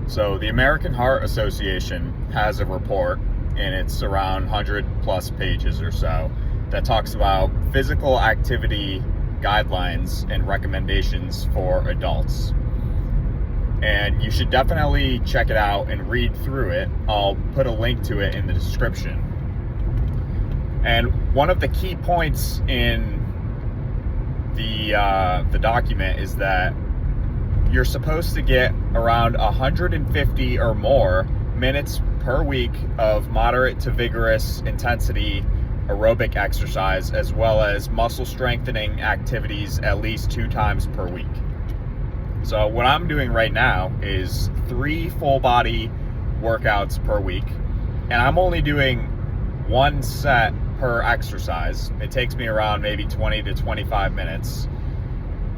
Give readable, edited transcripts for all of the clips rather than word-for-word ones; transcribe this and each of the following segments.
So the American Heart Association has a report, and it's around 100 plus pages or so, that talks about physical activity guidelines and recommendations for adults. And you should definitely check it out and read through it. I'll put a link to it in the description. And one of the key points in the document is that you're supposed to get around 150 or more minutes per week of moderate to vigorous intensity aerobic exercise, as well as muscle strengthening activities at least 2 times per week. So what I'm doing right now is 3 full body workouts per week, and I'm only doing 1 set per exercise. It takes me around maybe 20 to 25 minutes.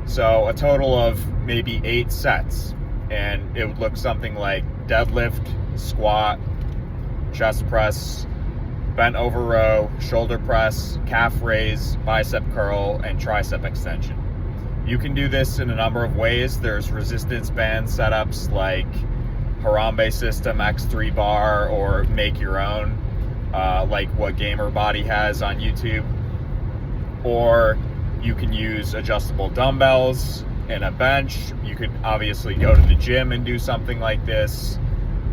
So a total of maybe 8 sets, and it would look something like deadlift, squat, chest press, bent over row, shoulder press, calf raise, bicep curl, and tricep extension. You can do this in a number of ways. There's resistance band setups like Harambe System X3 bar, or make your own, like what Gamer Body has on YouTube. Or you can use adjustable dumbbells and a bench. You could obviously go to the gym and do something like this.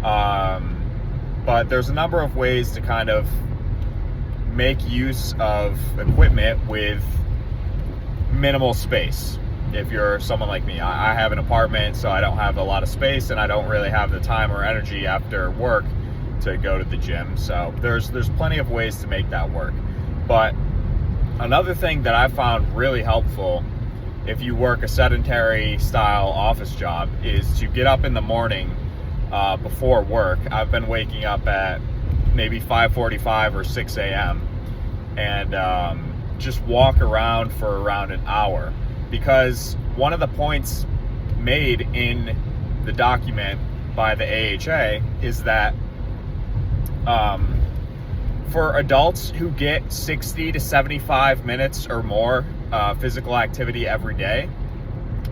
But there's a number of ways to kind of make use of equipment with minimal space. If you're someone like me, I have an apartment, so I don't have a lot of space, and I don't really have the time or energy after work to go to the gym. So there's plenty of ways to make that work. But another thing that I found really helpful if you work a sedentary style office job is to get up in the morning before work. I've been waking up at maybe 5:45 or 6 a.m. and just walk around for around an hour, because one of the points made in the document by the AHA is that for adults who get 60 to 75 minutes or more physical activity every day,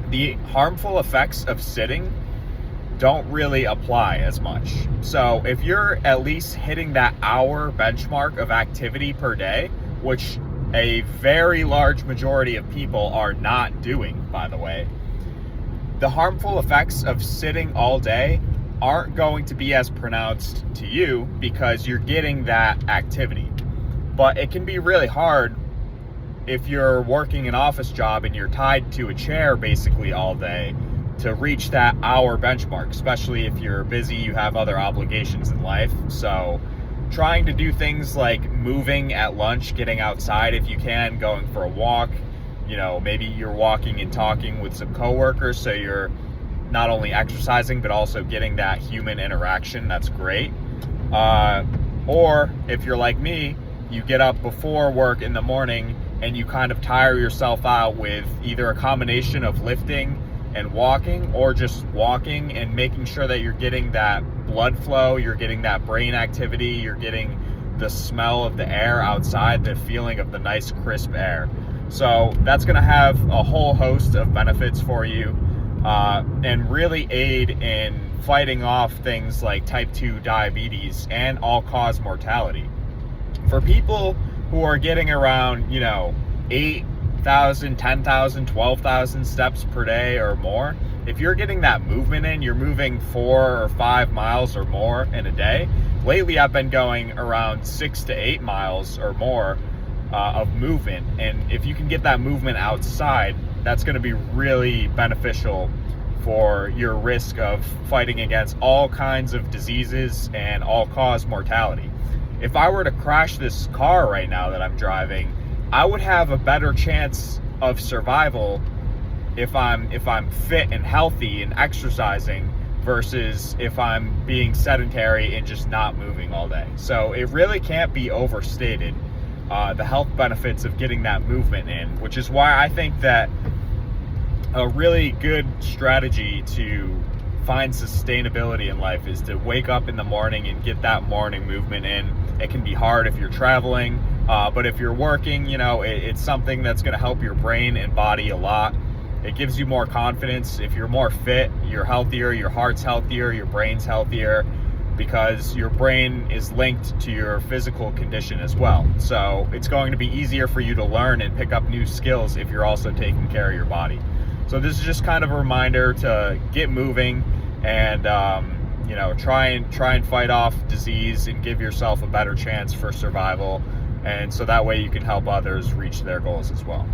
the harmful effects of sitting don't really apply as much. So if you're at least hitting that hour benchmark of activity per day, which a very large majority of people are not doing, by the way, the harmful effects of sitting all day aren't going to be as pronounced to you because you're getting that activity. But it can be really hard if you're working an office job and you're tied to a chair basically all day to reach that hour benchmark, especially if you're busy, you have other obligations in life. So trying to do things like moving at lunch, getting outside if you can, going for a walk, maybe you're walking and talking with some coworkers, so you're not only exercising but also getting that human interaction. That's great. Or if you're like me, you get up before work in the morning and you kind of tire yourself out with either a combination of lifting and walking, or just walking and making sure that you're getting that blood flow, you're getting that brain activity, you're getting the smell of the air outside, the feeling of the nice crisp air. So that's going to have a whole host of benefits for you, and really aid in fighting off things like type 2 diabetes and all-cause mortality. For people who are getting around 8,000, 10,000, 12,000 steps per day or more, if you're getting that movement in, you're moving 4 or 5 miles or more in a day. Lately I've been going around 6 to 8 miles or more of movement, and if you can get that movement outside, that's going to be really beneficial for your risk of fighting against all kinds of diseases and all-cause mortality. If I were to crash this car right now that I'm driving, I would have a better chance of survival if I'm fit and healthy and exercising versus if I'm being sedentary and just not moving all day. So it really can't be overstated, the health benefits of getting that movement in, which is why I think that a really good strategy to find sustainability in life is to wake up in the morning and get that morning movement in. It can be hard if you're traveling, but if you're working, it's something that's going to help your brain and body a lot. It gives you more confidence. If you're more fit, you're healthier, your heart's healthier, your brain's healthier, because your brain is linked to your physical condition as well. So it's going to be easier for you to learn and pick up new skills if you're also taking care of your body. So this is just kind of a reminder to get moving and try and fight off disease and give yourself a better chance for survival, and so that way you can help others reach their goals as well.